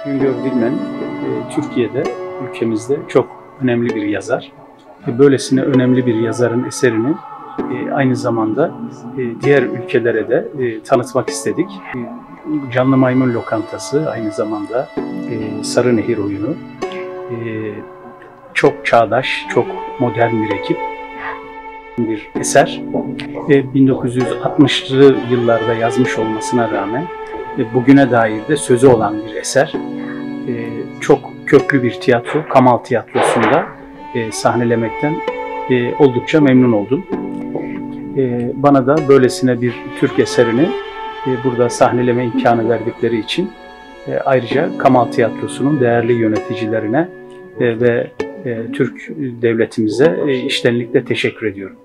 Güngör Dilmen, Türkiye'de, ülkemizde çok önemli bir yazar. Böylesine önemli bir yazarın eserini aynı zamanda diğer ülkelere de tanıtmak istedik. Canlı Maymun Lokantası, aynı zamanda Sarı Nehir Oyunu. Çok çağdaş, çok modern bir ekip. Bir eser. 1960'lı yıllarda yazmış olmasına rağmen bugüne dair de sözü olan bir eser. Çok köklü bir tiyatro, Kamal Tiyatrosu'nda sahnelemekten oldukça memnun oldum. Bana da böylesine bir Türk eserini burada sahneleme imkanı verdikleri için ayrıca Kamal Tiyatrosu'nun değerli yöneticilerine ve Türk devletimize içtenlikle teşekkür ediyorum.